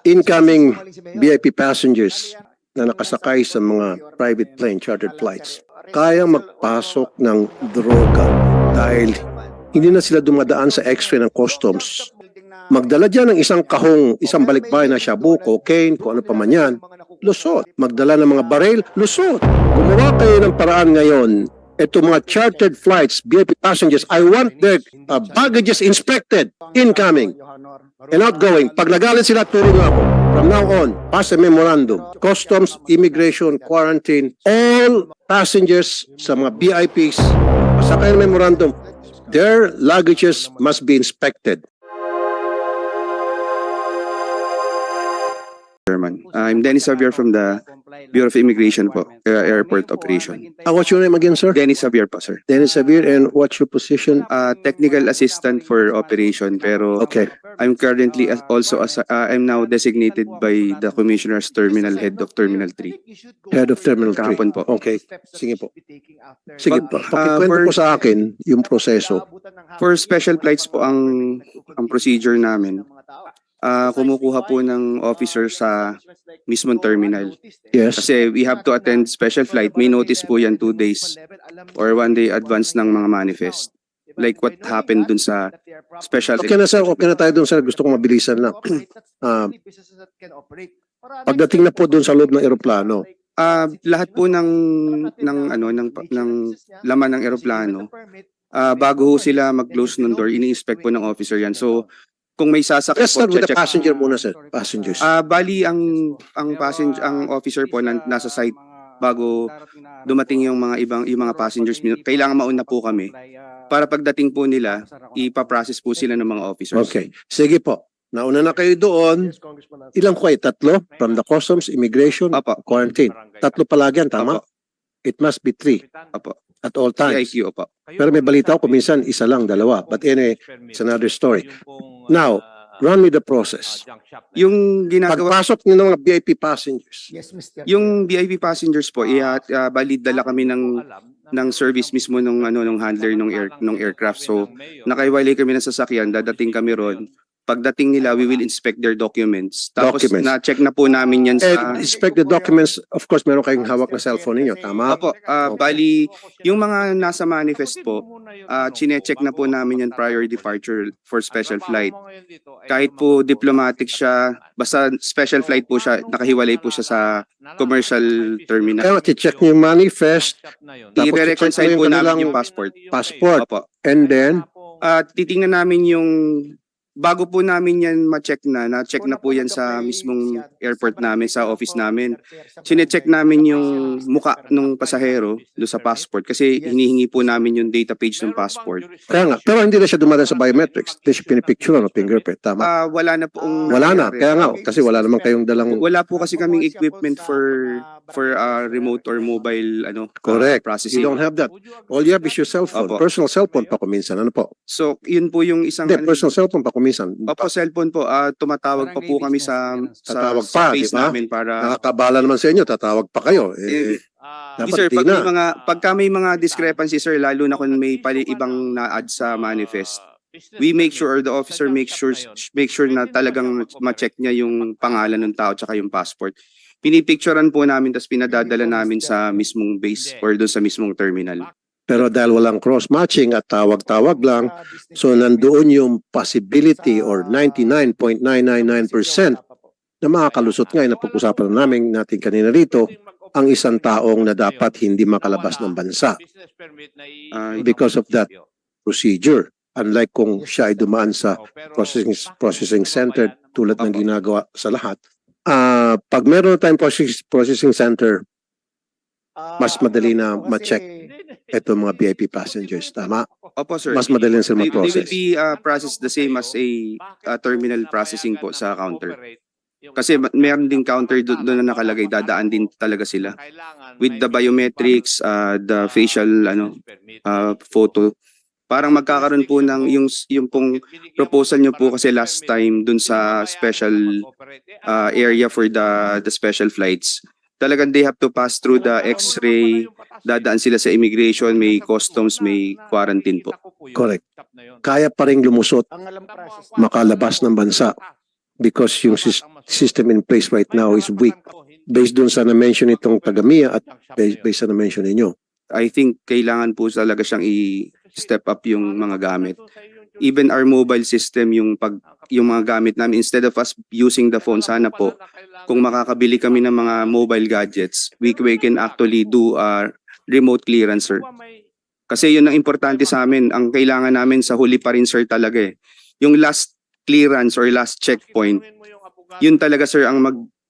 incoming VIP passengers na nakasakay sa mga private plane, chartered flights, kayang magpasok ng droga dahil hindi na sila dumadaan sa x-ray ng customs. Magdala dyan ng isang kahong, isang balikbayan na shabu, cocaine, kung ano pa man yan, lusot. Magdala ng mga baril, lusot. Gumawa kayo ng paraan ngayon. Ito mga chartered flights, VIP passengers, I want their baggages inspected, incoming and outgoing. Pag nagalit sila, turo nyo ako. From now on, pass a memorandum. Customs, immigration, quarantine, all passengers sa mga VIPs, pasakay ng memorandum, their luggages must be inspected. Chairman. I'm Dennis Xavier from the Bureau of Immigration po, Airport Operation. What's your name again, sir? Dennis Xavier po, sir. Dennis Xavier, and what's your position? Technical assistant for operation, pero Okay. I'm currently I'm now designated by the Commissioner as Terminal Head of Terminal 3. Head of Terminal 3. Kahapon po. Okay. Sige po. Sige po. Pag- Pakikwento for- po sa akin yung proseso. For special flights po ang procedure namin. Kumukuha po ng officer sa mismong terminal. Yes. Kasi we have to attend special flight. May notice po yan 2 days or 1 day advance ng mga manifest. Like what happened dun sa special. Okay na sir, okay na tayo dun sir. Gusto kong mabilisan lang. Pagdating na po dun sa loob ng eroplano, Lahat po ng laman ng eroplano, bago ho sila mag-close ng door, ini-inspect po ng officer yan. So kung may sasakyan let's start with the check. passenger muna sir. Passengers. Bali ang officer po nasa site bago dumating yung mga passengers, kailangan mauna po kami para pagdating po nila ipa-process po sila ng mga officers. Okay. Sige po. Nauna na kayo doon. Ilang kayo? 3? From the customs, immigration, Apo. quarantine. 3 palagi yan, tama? Apo. It must be 3 Apo. at all times. PIQ po. Pero may balita ko minsan 1 lang, 2. But anyway, it's another story. Now, run me the process. Yung ginagawa Pagpasok niyo ng mga VIP passengers, yung VIP passengers po, bali dala kami ng service mismo nung handler nung aircraft. So nakaiwalay kami ng sasakyan, dadating kami ron. Pagdating nila, we will inspect their documents. Tapos Documents. na-check na po namin yan sa... inspect the documents. Of course, meron kayong hawak na cellphone ninyo, tama? Apo, bali, yung mga nasa manifest po, chine-check na po namin yan prior departure for special flight. Kahit po diplomatic siya, basta special flight po siya, nakahiwalay po siya sa commercial terminal. Kaya check niyo yung manifest, tapos I-reconcile check po yung namin kanilang yung passport. passport. Opo. And then, Titingnan namin yung bago po namin yan ma-check na-check na po yan sa mismong airport namin, sa office namin. Sine-check namin yung muka ng pasahero do sa passport kasi hinihingi po namin yung data page ng passport. kaya nga, pero hindi na siya dumadaan sa biometrics. Hindi siya pinipicture o fingerprint, tama? Wala na pong Wala na, kaya nga, kasi wala naman kayong dalang... wala po kasi kaming equipment for remote or mobile Correct. processing. You don't have that. All you have is your cell phone. Opo. Personal cell phone pa kuminsan. Ano po? So yun po yung isang Hindi, personal cell phone pa kuminsan. Opo, cellphone po. Tumatawag pa po kami sa Tatawag sa pa, base di ba? namin para Nakakabala naman sa inyo, tatawag pa kayo. Dapat sir, di na. pagka may mga discrepancy sir, lalo na kung may ibang na-add sa manifest, we make sure, or the officer make sure na talagang ma-check niya yung pangalan ng tao tsaka yung passport. Pinipicturean po namin tapos pinadadala namin sa mismong base or doon sa mismong terminal. Pero dahil walang cross-matching at tawag-tawag lang, so nandoon yung possibility or 99.999% na makakalusot nga, napag-usapan na natin kanina rito, ang isang taong na dapat hindi makalabas ng bansa because of that procedure. Unlike kung siya ay dumaan sa processing center tulad ng ginagawa sa lahat. Pag meron tayong processing center, mas madali na ma-check itong mga VIP passengers. Tama? Opo sir. Mas madali na sila They ma-process. will be processed the same as a terminal processing po sa counter. Kasi meron din counter doon na nakalagay, dadaan din talaga sila. With the biometrics, the facial photo. Parang magkakaroon po ng yung pong proposal nyo po kasi last time dun sa special area for the special flights. Talagang they have to pass through the X-ray, dadaan sila sa immigration, may customs, may quarantine po. Correct. Kaya pa rin lumusot, makalabas ng bansa because yung system in place right now is weak. Based dun sa na-mention itong taga-MIA at based sa na-mention ninyo. I think kailangan po talaga siyang i-step up yung mga gamit. Even our mobile system, yung mga gamit namin, instead of us using the phone, sana po, kung makakabili kami ng mga mobile gadgets, we can actually do remote clearance, sir. Kasi yun ang importante sa amin. Ang kailangan namin sa huli pa rin, sir, talaga eh. Yung last clearance or last checkpoint, yun talaga, sir, ang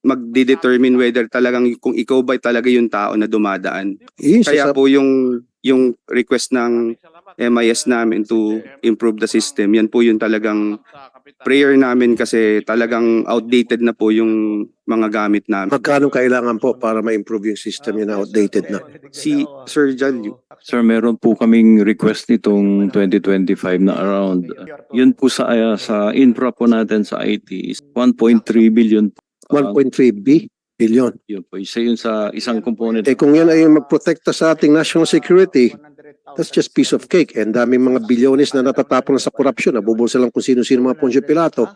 magde-determine whether talagang kung ikaw ba talaga yung tao na dumadaan. Yes, Kaya po yung request ng MIS namin to improve the system, yan po yung talagang prayer namin kasi talagang outdated na po yung mga gamit namin. magkano kailangan po para ma-improve yung system yun na outdated na? Si Sir Jalio, Sir, meron po kaming request nitong 2025 na around. Yun po sa infra po natin sa IT is 1.3 billion. 1.3 billion. Yun po, isa yun sa isang component. Eh kung yan ay magprotekta sa ating national security, that's just piece of cake. And daming mga bilyones na natatapon na sa korupsyon, nabubulsa lang kung sino-sino mga Poncio Pilato.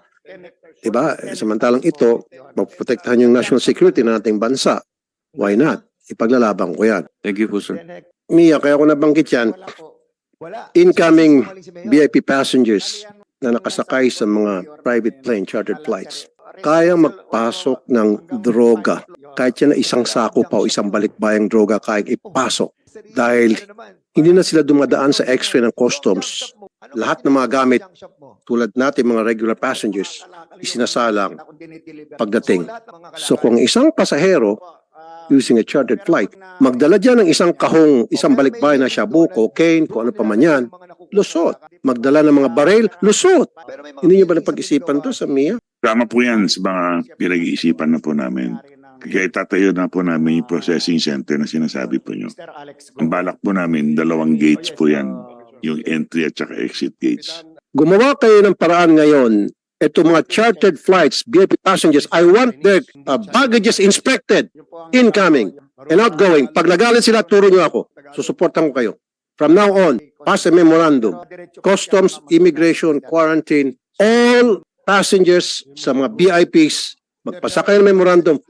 Diba? Eh, samantalang ito, magprotektahan yung national security ng ating bansa. Why not? Ipaglalaban ko yan. Thank you po, sir. Mia, kaya ako nabanggit yan, incoming VIP passengers na nakasakay sa mga private plane, chartered flights, kayang magpasok ng droga. Kahit yan na isang sako pa o isang balikbayang droga, kayang ipasok. Dahil hindi na sila dumadaan sa x-ray ng customs. Lahat ng mga gamit, tulad natin mga regular passengers, isinasalang pagdating. So kung isang pasahero using a chartered flight, magdala dyan ng isang kahong, isang balikbayan na shabu, cocaine, kung ano pa man yan, lusot. Magdala ng mga baril, lusot. Hindi niyo ba napag-isipan to sa MIA? Tama po yan sa mga pinag-iisipan na po namin. Kaya itatayo na po namin yung processing center na sinasabi po nyo. Ang balak po namin, 2 gates po yan. Yung entry at saka exit gates. Gumawa kayo ng paraan ngayon. Ito mga chartered flights, VIP passengers, I want their baggages inspected, incoming and outgoing. Pag nagalit sila, turo nyo ako. Susuportan ko kayo. From now on, pass a memorandum. Customs, immigration, quarantine, all passengers sa mga VIPs, magpasa kayo ng memorandum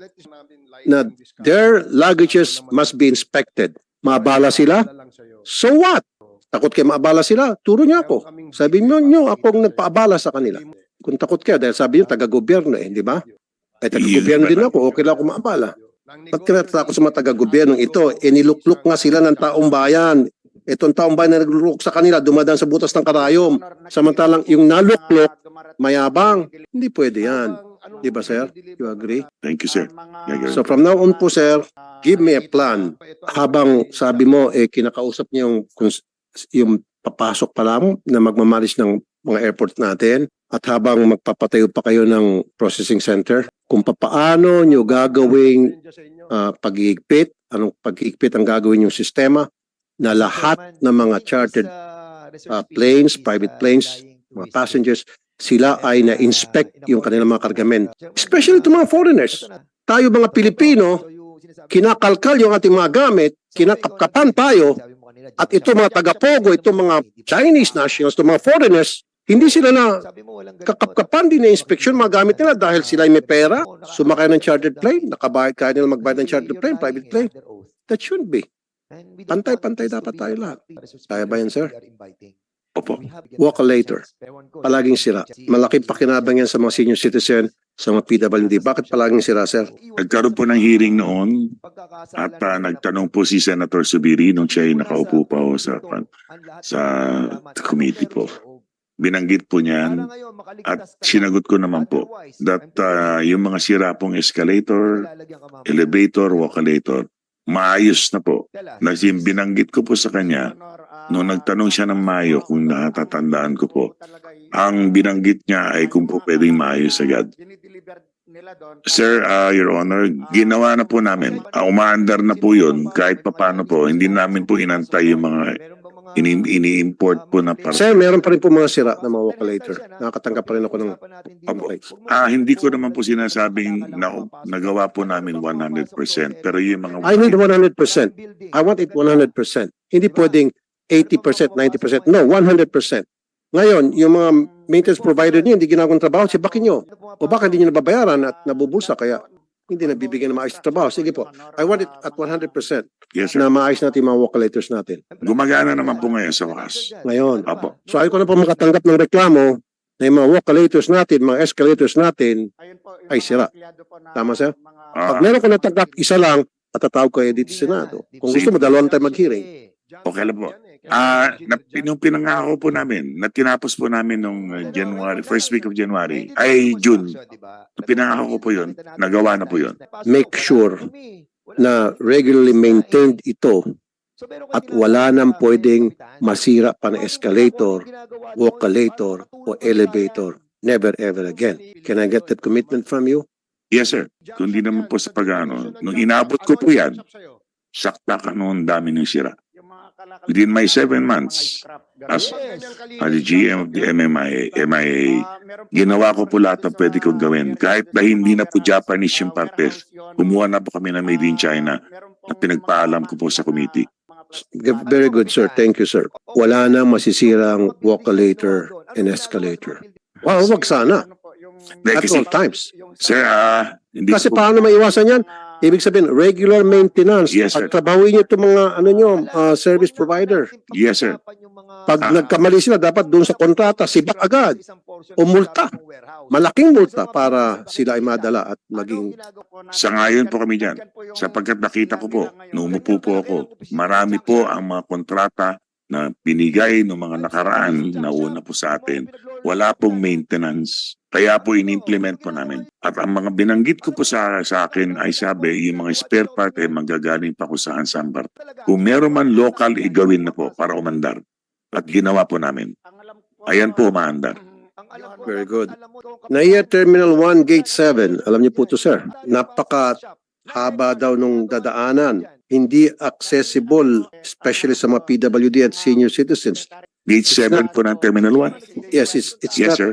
na their luggages must be inspected. Maabala sila? So what? Takot kayo maabala sila? Turo niyo ako. Sabi niyo ako ang nagpaabala sa kanila. Kung takot kayo, dahil sabi niyo taga-gobyerno di ba? Eh, taga-gobyerno din ako, okay lang ako maabala. Ba't kinatakot sa mga taga-gobyernong ito? Nilukluk nga sila ng taong bayan. Itong taong bayan na nagluluk sa kanila, dumadaan sa butas ng karayom. Samantalang yung naluklok, mayabang. Hindi pwede yan. Di ba, sir? You agree? Thank you, sir. So from now on po, sir, give me a plan. Habang sabi mo, kinakausap niyo yung papasok pa lang na magmamalis ng mga airport natin at habang magpapatayo pa kayo ng processing center, kung papaano nyo gagawing pag-iigpit, anong pag-iigpit ang gagawin yung sistema na lahat ng mga chartered planes, private planes, mga passengers, sila ay na-inspect yung kanilang mga kargamento. Especially itong mga foreigners. Tayo mga Pilipino, kinakalkal yung ating mga gamit, kinakapkapan tayo, at ito mga taga-Pogo, ito mga Chinese nationals, ito mga foreigners, hindi sila na kakapkapan din na inspeksyon mga gamit nila dahil sila ay may pera, sumakay ng chartered plane, nakabayad kaya nila magbayad ng chartered plane, private plane. That shouldn't be. Pantay-pantay dapat tayo lahat. Kaya ba yan, sir? Opo. Walk later. Palaging sira. Malaking pakinabang yan sa mga senior citizen, sa mga PWD. Bakit palaging sira, sir? Nagkaroon po ng hearing noon at nagtanong po si Senator Subiri nung siya ay nakaupo pa ho sa committee po. Binanggit po niyan at sinagot ko naman po that yung mga sira pong escalator, elevator, walkalator, maayos na po. Binanggit ko po sa kanya nung nagtanong siya ng Mayo kung natatandaan ko po. Ang binanggit niya ay kung po pwedeng maayos agad. Sir, Your Honor, ginawa na po namin. Umaandar na po yun kahit papano po. Hindi namin po inantay yung mga ini-import po na para. Sir, meron pa rin po mga sira na mga walkalator. Nakakatanggap pa rin ako ng complaints. Hindi ko naman po sinasabing na nagawa po namin 100%. Pero yung mga I need 100%. I want it 100%. Hindi pwedeng 80%, 90%. No, 100%. Ngayon, yung mga maintenance provider niyo, hindi ginagawang trabaho, sibakin niyo. O baka hindi niyo nababayaran at nabubulsa, kaya hindi nabibigyan ng maayos na trabaho. Sige po, I want it at 100% Yes, sir. na maayos natin yung mga walkolators natin. Gumagana naman po ngayon sa wakas. Ngayon. Apo. So ayaw ko na po makatanggap ng reklamo na yung mga walkolators natin, mga escalators natin, ay sira. Tama, sir? Pag meron ko natanggap, isa lang, at tatawag ko dito sa Senado. Kung gusto mo, dalawang tayo mag-hearing. Okay lang po. Yung pinangako po namin, na tinapos po namin nung January, first week of January, ay June. Pinangako ko po yun, nagawa na po yun. Make sure na regularly maintained ito at wala nang pwedeng masira pa na escalator, walkalator, o elevator. Never ever again. Can I get that commitment from you? Yes, sir. Kundi naman po sa pag-ano, nung inabot ko po yan, sakta ka noon dami ng sira. Within my 7 months, as the GM of the MIA, ginawa ko po lahat ng pwede kong gawin. Kahit na hindi na po Japanese yung partes, kumuha na po kami na made in China na pinagpaalam ko po sa committee. Very good, sir. Thank you, sir. Wala nang masisirang walkalator and escalator. Wow, wag sana. At Kasi, all times. sir, hindi Kasi po, paano maiwasan yan? Ibig sabihin, regular maintenance. Yes, sir. At trabahuin nyo itong mga service provider. Yes, sir. Pag nagkamali sila, dapat doon sa kontrata, sibak agad. O multa. Malaking multa para sila ay madala at maging... Sangayon po kami dyan. Sapagkat nakita ko po, nung umupo po ako, marami po ang mga kontrata na binigay ng mga nakaraan na una po sa atin. Wala pong maintenance. Kaya po in-implement po namin. At ang mga binanggit ko po sa akin ay sabi, yung mga spare part ay manggagaling pa ko sa Ansambar. Kung meron man local, igawin na po para umandar. At ginawa po namin. Ayan po umaandar. Very good. NAIA Terminal 1, Gate 7. Alam niyo po ito, sir. Napaka-haba daw nung dadaanan. Hindi accessible, especially sa mga PWD at senior citizens. Gate 7 po ng Terminal 1. Yes, it's Yes, not sir.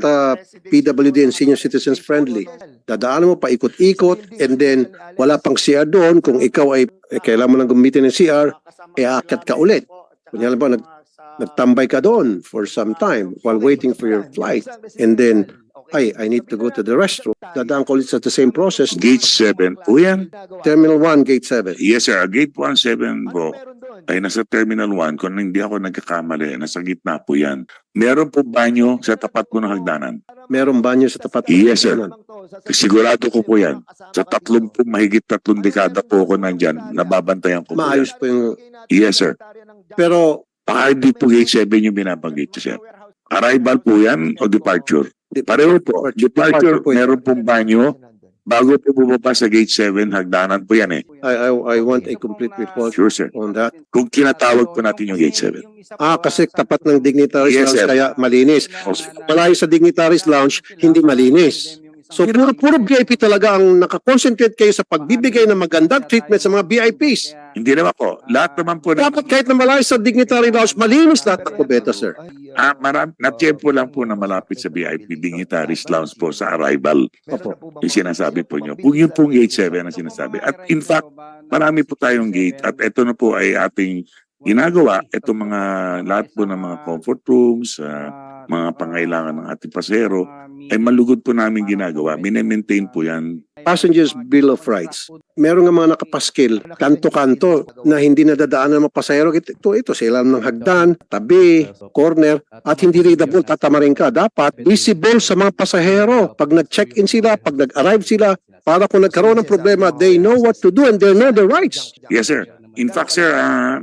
PWD and senior citizens friendly. Dadaanan mo pa ikot-ikot and then wala pang CR doon. Kung ikaw ay kailangan mo nang gamitin ng CR, aakyat ka ulit. Kunyari ba, nagtambay ka doon for some time while waiting for your flight. And then, I need to go to the restroom. Dadaan ko ulit sa the same process. Gate 7 po yan. Terminal 1, Gate 7. Yes, sir. Gate 17 po ay nasa Terminal 1. Kung hindi ako nagkakamali, nasa gitna po yan. Meron po banyo sa tapat po ng hagdanan. Merong banyo sa tapat. Yes, sir. Sigurado ko po yan. Sa mahigit 3 dekada po ako nandyan, nababantayan ko po yan. Maayos po yung... Yes, sir. Pero, Baka hindi po Gate 7 yung binabanggit ko, sir. Arrival po yan o departure? Pareho po. Departure, po yan. meron pong banyo. Bago po bumaba sa Gate 7, hagdanan po yan eh. I want a complete report Sure, sir. on that. Kung tinatawag po natin yung Gate 7. Kasi tapat ng Dignitaries Yes, Lounge sir. kaya malinis. Malayo sa Dignitaries Lounge, hindi malinis. So puro VIP talaga ang nakakonsentrate kayo sa pagbibigay ng magandang treatment sa mga VIPs. Hindi naman po. Lahat naman po. Dapat kahit na malayo sa Dignitary Lounge, malinis lahat ng kubeta, sir. Natiyempo lang po na malapit sa VIP Dignitaries Lounge po sa arrival. Opo. Yung sinasabi po nyo. Kung yun pong Gate 7 ang sinasabi. At in fact, marami po tayong gate. At ito na po ay ating ginagawa. Ito mga lahat po ng mga comfort rooms, mga pangailangan ng ating pasahero, ay malugod po namin ginagawa. Mine-maintain po yan. Passengers Bill of Rights. Meron nga mga nakapaskil, kanto-kanto, na hindi nadadaanan ng mga pasahero. Ito, sa ilalim ng hagdan, tabi, corner, at hindi readable, tatamarin ka. Dapat visible sa mga pasahero. Pag nag-check-in sila, pag nag-arrive sila, para kung nagkaroon ng problema, they know what to do and they know their rights. Yes, sir. In fact, sir,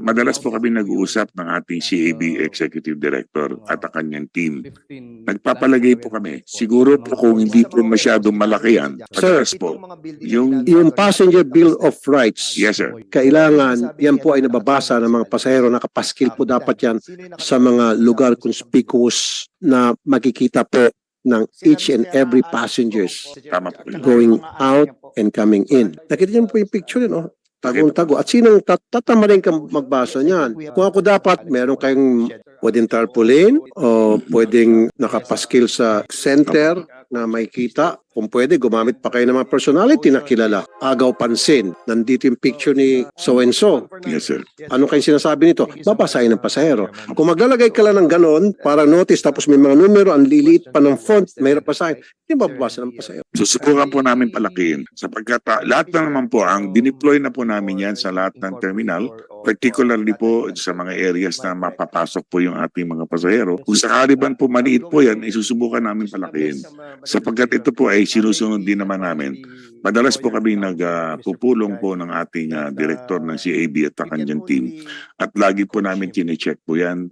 madalas po kami nag-uusap ng ating CAB Executive Director at ang kanyang team. Nagpapalagay po kami. Siguro po kung hindi po masyadong malaki yan, madalas po, Yung Passenger Bill of Rights, yes, sir. kailangan, yan po ay nababasa ng mga pasahero, nakapaskil po dapat yan sa mga lugar conspicuous na makikita po ng each and every passengers Tama po. going out and coming in. Nakita niyo po yung picture yun, oh. Tagong-tago. At sinong tatamarin ka magbasa niyan? Kung ako dapat, meron kayong pwedeng tarpaulin o pwedeng nakapaskil sa center na makikita. Kung pwede, gumamit pa kayo ng mga personality na kilala. Agaw pansin. Nandito yung picture ni so-and-so. Yes, sir. Ano kayo sinasabi nito? Babasahin ng pasahero. Kung maglalagay ka lang ng ganon, parang notice, tapos may mga numero, ang liliit pa ng font, mahirap basahin, hindi mababasa ng pasahero. Susubukan po namin palakihin sapagkat lahat na naman po, ang dineploy na po namin yan sa lahat ng terminal, particularly po sa mga areas na mapapasok po yung ating mga pasahero. Kung sakali man po maliit po yan, isusubukan namin palakihin. Sapagkat ito po ay sinusunod din naman namin. Madalas po kami nagpupulong po ng ating director ng CAB at ang kanyang team. At lagi po namin chinecheck po yan.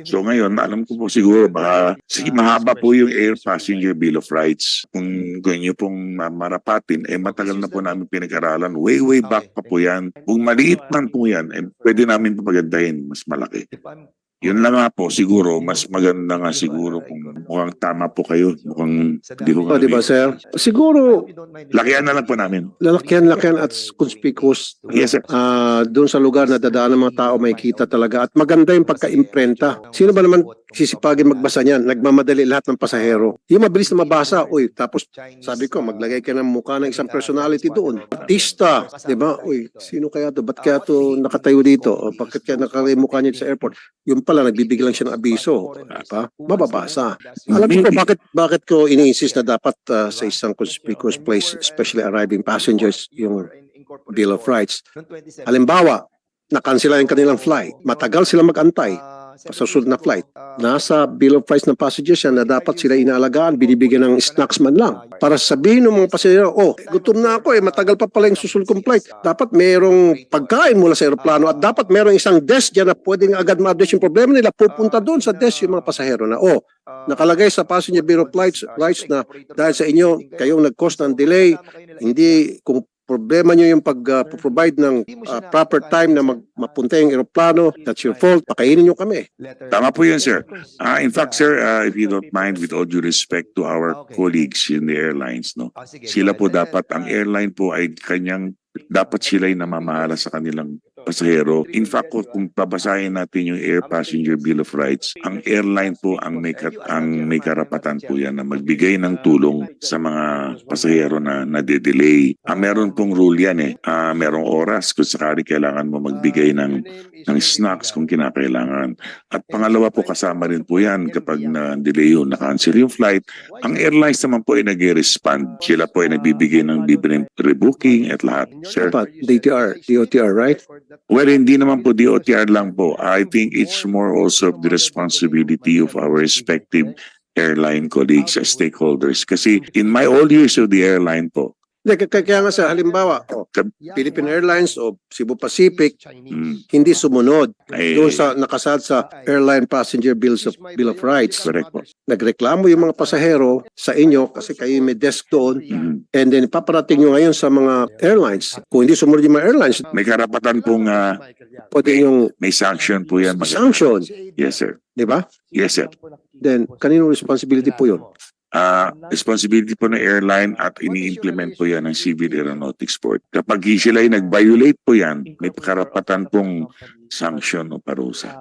So ngayon, alam ko po siguro, baka mahaba po yung Air Passenger Bill of Rights. Kung inyo pong marapatin, matagal na po namin pinag-aralan. Way back pa po yan. Kung maliit man po yan, pwede namin papagandahin, mas malaki. Yun lang nga po, siguro, mas maganda nga siguro kung mukhang tama po kayo. Mukhang di ko O, di ba, sir? Siguro, lakihan na lang po namin. lalakyan at conspicuous. Yes, sir. Doon sa lugar na dadaan ng mga tao, may kita talaga. At maganda yung pagka-imprenta. Sino ba naman sisipagin magbasa niyan? Nagmamadali lahat ng pasahero. Yung mabilis na mabasa, uy, tapos sabi ko, maglagay ka ng mukha ng isang personality doon. Artista, di ba? Uy, sino kaya to? Ba't kaya to nakatayo dito? O bakit kaya nakalagay mukha niya sa airport? Yung pala, nagbibigay lang siya ng abiso. Diba? Mababasa. Alam ko bakit ko ini-insist na dapat sa isang conspicuous place, especially arriving passengers, yung Bill of Rights. Halimbawa, nakansela yung kanilang flight. Matagal sila mag-antay sa susunod na flight. Nasa Bill of Rights ng passengers yan na dapat sila inaalagaan, binibigyan ng snacks man lang. Para sabihin ng mga pasahero, gutom na ako matagal pa pala yung susunod kong flight. Dapat mayroong pagkain mula sa aeroplano at dapat mayroong isang desk dyan na pwedeng agad ma-address yung problema nila. Pupunta doon sa desk yung mga pasahero na, nakalagay sa Passenger Bill of Rights na dahil sa inyo, kayong nag-cause ng delay, hindi, kung problema nyo yung pag-provide ng proper time na mapunta yung aeroplano, that's your fault, pakainin nyo kami. Tama po yun, sir. In fact, sir, if you don't mind, with all due respect to our colleagues in the airlines, no, sila po dapat, ang airline po ay dapat sila ay namamahala sa kanilang pasahero. In fact, kung babasahin natin yung Air Passenger Bill of Rights, ang airline po ang may karapatan po yan na magbigay ng tulong sa mga pasahero na nade-delay. Meron pong rule yan merong oras kung sakali kailangan mo magbigay ng snacks kung kinakailangan. At pangalawa po, kasama rin po yan kapag na-delay yun, na-cancel yung flight. Ang airlines naman po ay nag-respond. Sila po ay nagbibigay ng libreng rebooking at lahat. Sir? DOTR, right? Well, hindi naman po DOTR lang po. I think it's more also of the responsibility of our respective airline colleagues as stakeholders. Kasi in my all years of the airline po, Kaya nga sa halimbawa, Philippine Airlines o Cebu Pacific, hindi sumunod doon sa nakasad sa Airline Passenger Bill of Rights. correct po. Nagreklamo yung mga pasahero sa inyo kasi kayo may desk doon and then paparating nyo ngayon sa mga airlines. Kung hindi sumunod yung mga airlines, May karapatan pong pwede yung may sanction po yan. sanction. Yes, sir. Di ba? Yes, sir. Then, kaninong responsibility po yun? Responsibility po ng airline at ini-implement po yan ng Civil Aeronautics Board. Kapag sila ay nag-violate po yan, may karapatan pong sanction o parusa.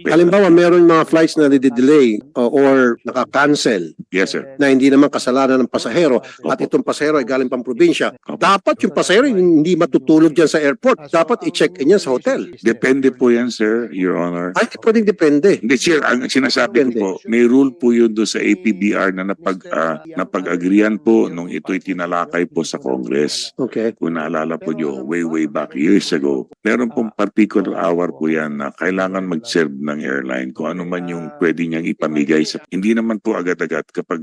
Halimbawa, meron mga flights na nade-delay or naka-cancel Yes, sir. na hindi naman kasalanan ng pasahero at itong pasahero ay galing pang probinsya. Dapat yung pasahero hindi matutulog dyan sa airport. Dapat i-check-in yan sa hotel. Depende po yan, sir, Your Honor. Ay, pwedeng depende. Hindi, sir, ang sinasabi ko po, may rule po yun doon sa APBR na napag-agrian po nung ito'y tinalakay po sa Congress. Okay. Kung naalala po nyo, way back years ago, meron pong particular hour po yan na kailangan mag-serve ng airline kung ano man yung pwede niyang ipamigay. Hindi naman po agad-agad kapag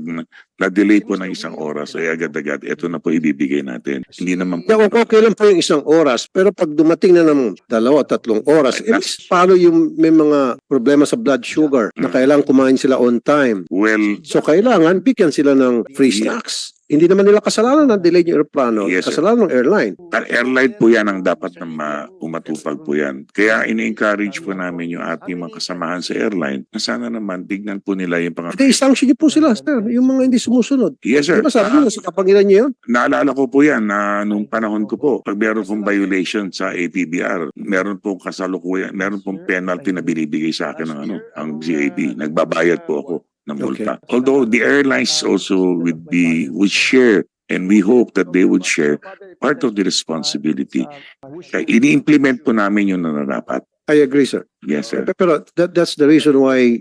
na-delay po ng isang oras ay agad-agad, ito na po ibibigay natin. Hindi naman po. Yeah, okay lang po yung isang oras, pero pag dumating na ng 2-3 oras, paano yung may mga problema sa blood sugar na kailangan kumain sila on time? Well, So kailangan bigyan sila ng free snacks. Hindi naman nila kasalanan na delay yung aeroplano. Yes, sir. Kasalanan ng airline. ang airline po yan ang dapat na umatupag po yan. Kaya ini-encourage po namin yung ating mga kasamahan sa airline na sana naman tignan po nila yung Hindi, sanction niyo po sila, sir. Yung mga hindi sumusunod. Yes, sir. Di ba sabi niyo, sa kapangyarihan niyo yun? Naalala ko po yan na nung panahon ko po, pag meron pong violation sa APBR, meron pong kasalukuyan, meron pong penalty na binibigay sa akin ng ang GAB. Nagbabayad po ako. na multa. Although the airlines also would share, and we hope that they would share part of the responsibility. Kaya ini-implement po namin yung nararapat. I agree, sir. Yes, sir. Pero that's the reason why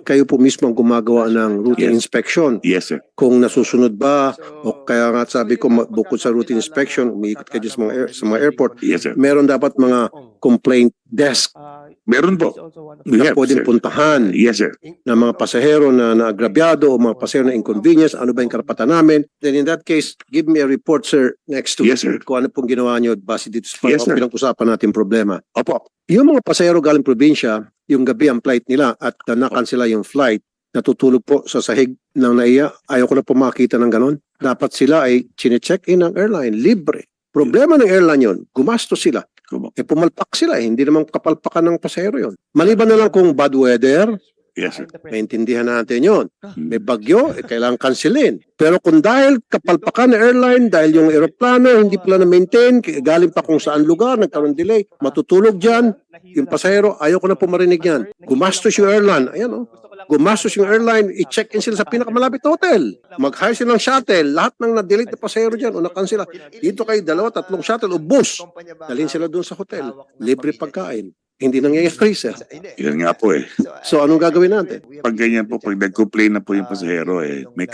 kayo po mismo ang gumagawa ng routine Yes. inspection. Yes, sir. Kung nasusunod ba, o kaya nga sabi ko, bukod sa routine inspection, umiikot kayo sa mga airport, Yes, sir. meron dapat mga complaint desk Meron po. We na have, pwedeng sir. puntahan Yes, sir. ng mga pasahero na naagrabyado o mga pasahero na inconvenience, ano ba yung karapatan namin. Then in that case, give me a report, sir, next week. Yes, sir. Kung ano pong ginawa nyo base dito sa Yes, sir. pinag-usapan natin problema. Opo. Yung mga pasahero galing probinsya, yung gabi ang flight nila at nakansela yung flight, natutulog po sa sahig ng naiya. Ayaw ko na po makita ng ganon. Dapat sila ay chine-check-in ng airline, libre. Problema ng airline yon, gumastos sila. Pumalpak sila, hindi naman kapalpakan ng pasahero yon. Maliban na lang kung bad weather, Yes, sir. maintindihan natin yon. May bagyo, kailangan kansilin. Pero kung dahil kapalpakan ng airline, dahil yung aeroplano hindi pala na-maintain, galing pa kung saan lugar, nagkaroon delay, matutulog dyan, yung pasahero, ayaw ko na po marinig yan. Gumastos yung airline, ayan o. Gumastos yung airline, i-check-in sila sa pinakamalapit na hotel. Mag-hire sila ng shuttle, lahat ng na-delete na pasahero dyan o nakansela. Dito kayo 2-3 shuttle o bus. Dalhin sila doon sa hotel. Libre pagkain. Hindi nangyayari, sir. Yan nga po eh. So anong gagawin natin? Pag ganyan po, pag nag-complain na po yung pasahero may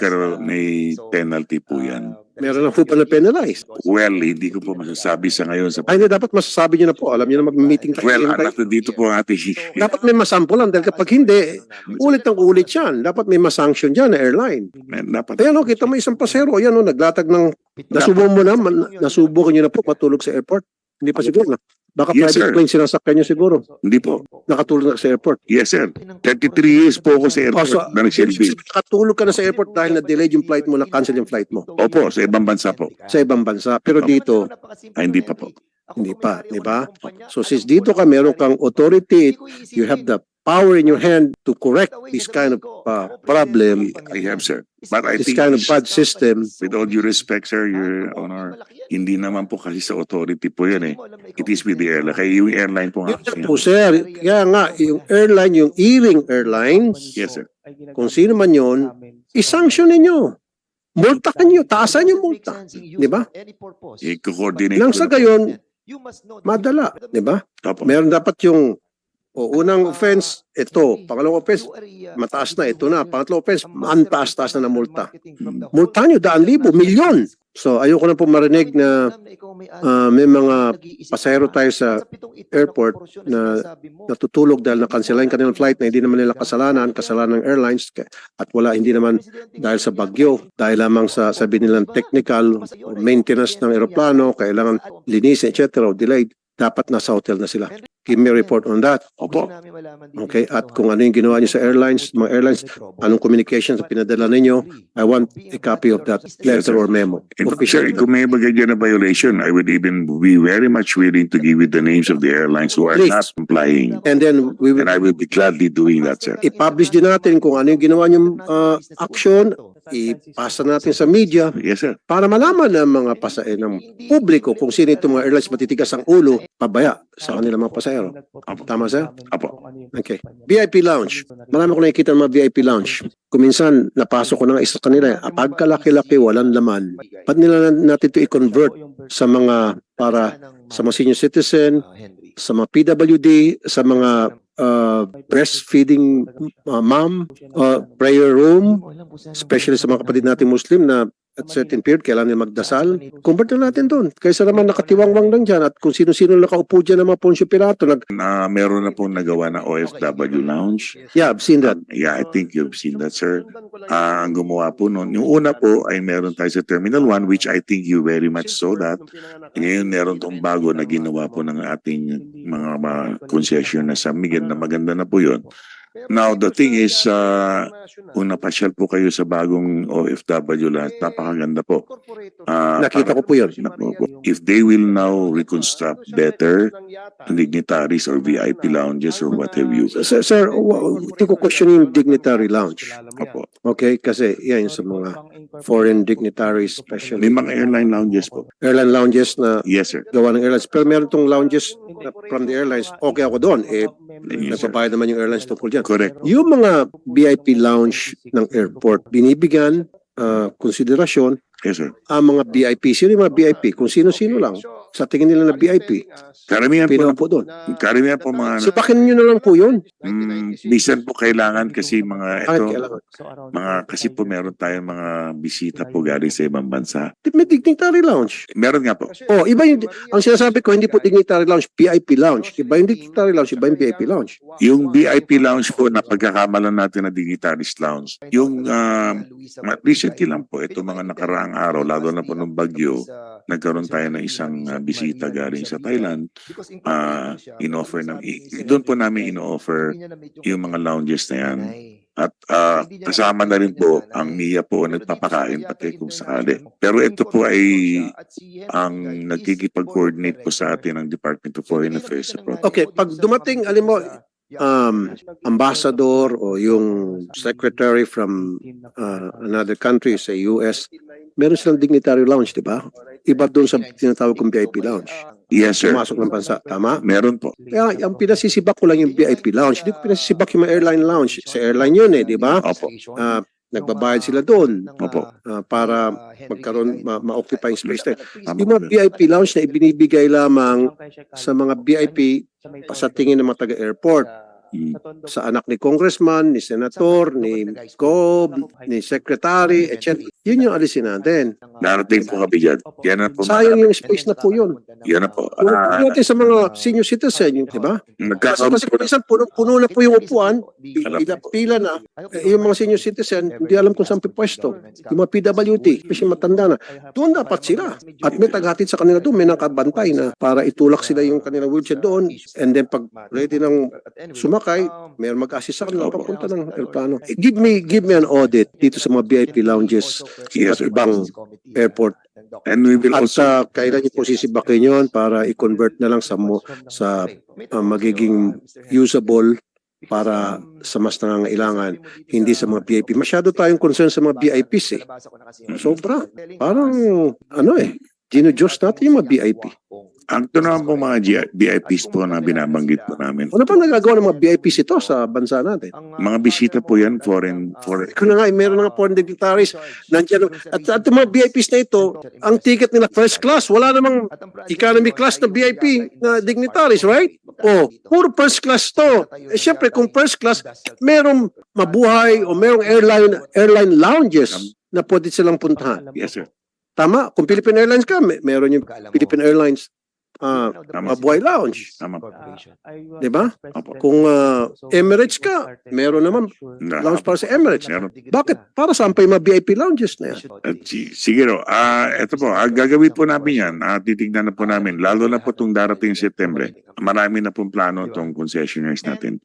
penalty po yan. Meron na po pa na penalize. Well, hindi ko po masasabi sa ngayon sa Ay, hindi, dapat masasabi nyo na po. Alam nyo na mag-meeting tayo. well, anak na dito po ang ating Dapat may masampulan dahil kapag hindi, ulit ng ulit yan. Dapat may masanction dyan na airline. dapat Ayan o, kita mo isang pasero. Ayan o, naglatag ng, nasubo mo na, nasubo nyo na po matulog sa airport. Hindi pa siguro na. Baka Yes, private sir. plane sinasakyan nyo siguro. hindi po. Nakatulog na sa airport. Yes, sir. 33 years po ako sa airport So, na nag-selfie. nakatulog ka na sa airport dahil na-delay yung flight mo, na-cancel yung flight mo Opo, sa ibang bansa po. sa ibang bansa. Pero dito, Hindi pa po. hindi pa, di ba? So since dito ka, meron kang authority, you have the power in your hand to correct this kind of problem, I have, sir. But I this think kind of bad system. with all due respect, sir, Your Honor, hindi naman po kasi sa authority po yan eh. It is with the airline. Kaya yung airline po nga. Yun po, sir. Kaya nga, yung airline, yung E-Ring Airlines, Yes, sir. kung sino man yun, isanction ninyo. Multakan nyo, taasan yung multa. Di ba? I-coordinate Nang ko sa na po. gayon, madala. Di ba? Opo. Meron dapat yung unang offense, ito. Pangalawang offense, mataas na, ito na. Pangatlong offense, taas na ng multa. Multa nyo, 100,000, milyon. So, ayoko na po marinig na may mga pasahero tayo sa airport na natutulog dahil na-cancel yung kanilang flight na hindi naman nila kasalanan ng airlines at hindi naman dahil sa bagyo, dahil lamang sa sabi nilang technical maintenance ng aeroplano, kailangan linisin, etc. o delayed. Dapat nasa hotel na sila. Give me a report on that. Opo. Okay, at kung ano yung ginawa niyo sa airlines, mga airlines, anong communications na pinadala ninyo, I want a copy of that letter or memo. In fact, sir, kung may bagay na violation, I would even be very much willing to give you the names of the airlines who are Please. not complying. And then we will And I will be gladly doing that, sir. i-publish din natin kung ano yung ginawa niyong action, ipasa natin sa media Yes, sir. para malaman ng mga ng publiko kung sino itong mga airlines matitigas ang ulo, pabaya sa kanilang mga pasahero. Tama, sir? Apo. Okay. VIP lounge. Marami ko nakikita ng mga VIP lounge. Kuminsan, napasok ko na nga isa sa kanila. Pagkalaki-laki, walang laman. Ba't nila natin ito i-convert sa mga para sa mga senior citizen, sa mga PWD, sa mga breastfeeding mom, prayer room, especially sa mga kapatid natin Muslim na at certain period, kailangan nila magdasal. Convert na natin doon. Kaysa naman nakatiwangwang lang dyan at kung sino-sino nakaupo dyan ng mga Poncio Pilato. Meron na pong nagawa na OFW lounge. Yeah, I've seen that. Yeah, I think you've seen that, sir. Ang gumawa po noon. Yung una po ay meron tayo sa Terminal 1, which I think you very much saw that. Ngayon meron tong bago na ginawa po ng ating mga concession na San Miguel na maganda na po yun. Now, the thing is, kung napasyal po kayo sa bagong OFW lahat, napakaganda po. Nakita ko po yun. If they will now reconstruct better dignitaries or VIP lounges or what have you. Sir, hindi ko question yung dignitary lounge. Opo. Okay? Kasi yan sa mga foreign dignitaries, especially May mga airline lounges po. airline lounges na Yes, sir. gawa ng airlines. Pero meron tong lounges from the airlines, okay ako doon. Yes, sir. Nagbabayad naman yung airlines tungkol dyan. Correct. Yung mga VIP lounge ng airport, binibigyan konsiderasyon Yes, sir. ang mga VIP. Sino yung mga VIP? Kung sino-sino lang. Sa tingin nila na VIP, Karamihan po, pinaupo doon. karamihan po mga, Sipakin nyo na lang po yun. minsan po kailangan kasi mga Bakit ito, kailangan? kasi po meron tayong mga bisita po galing sa ibang bansa. May dignitary lounge. Meron nga po. Oh, iba yung, ang sinasabi ko, hindi po dignitary lounge, VIP lounge. Iba yung dignitary lounge, iba yung VIP lounge. Yung VIP lounge po na pagkakamalan natin na dignitaries lounge, yung recently lang po, ito mga nakaraang araw, lalo na po nung bagyo, nagkaroon tayo ng isang bisita galing sa Thailand. In-offer doon po namin in-offer yung mga lounges na yan. At kasama na rin po ang MIA po nagpapakain pati kung sakali. Pero ito po ay ang nagkikipag-coordinate po sa atin ng Department of Foreign Affairs. Okay, pag dumating, alam mo, ambassador o yung secretary from another country sa US, meron silang dignitary lounge, di ba? Iba doon sa tinatawag kong VIP lounge. Yes, sir. Pumasok ng bansa, tama? Meron po. Kaya ang pinasisibak ko lang yung VIP lounge. Hindi ko pinasisibak yung mga airline lounge. Sa airline yun di ba? Opo. Nagbabayad sila doon Opo. para magkaroon, ma-occupy yung space there. Tama Yung po. mga VIP lounge na ibinibigay lamang sa mga VIP sa tingin ng mga taga-airport. Sa anak ni congressman, ni senator, ni Gob, ni secretary, etc. Yun yung alisin natin. Darating po kami dyan. Yan na po. Sayang yung space na po yun. Yan na po. Kung natin sa mga senior citizen, di ba? Kasi minsan puno na po yung upuan, pila na. Yung mga senior citizen, hindi alam kung saan pipwesto. Yung mga PWD, kasi matanda na. Doon dapat sila. At may tagahatid sa kanila doon, may nakabantay na para itulak sila yung kanilang wheelchair doon. And then pag ready ng sumakay, mayroon mag-assist sa kanila papunta ng aeroplano. Give me an audit dito sa mga VIP lounges Yes, at sir. ibang airport. And we will At also, kailan niyo po sisibakin yun para i-convert na lang sa magiging usable para sa mas nangangailangan, hindi sa mga VIP. Masyado tayong concern sa mga VIPs Sobra. Parang, gino-Diyos natin yung mga VIP. ang ito naman po mga VIPs po na binabanggit po namin. Ano pa nagagawa ng mga VIPs ito sa bansa natin? Mga bisita po yan, foreign. Kung na nga, meron na nga foreign dignitaries. Nandiyan, at yung mga VIPs na ito, ang ticket nila first class. Wala namang economy class na VIP na dignitaries, right? O, puro first class to. Siyempre, kung first class, merong mabuhay o merong airline lounges na pwede silang puntahan. Yes, sir. Tama? Kung Philippine Airlines ka, meron yung Philippine Airlines Tama. Mabuhay Lounge. Tama. Di ba? Kung Emirates ka, meron naman lounge para sa Emirates. Meron. Bakit? Para saan pa yung mga VIP lounges na yan? At sige ro, ito po, gagawin po namin yan. Titignan na po namin, lalo na po itong darating September. Marami na pong plano itong concessionaires natin.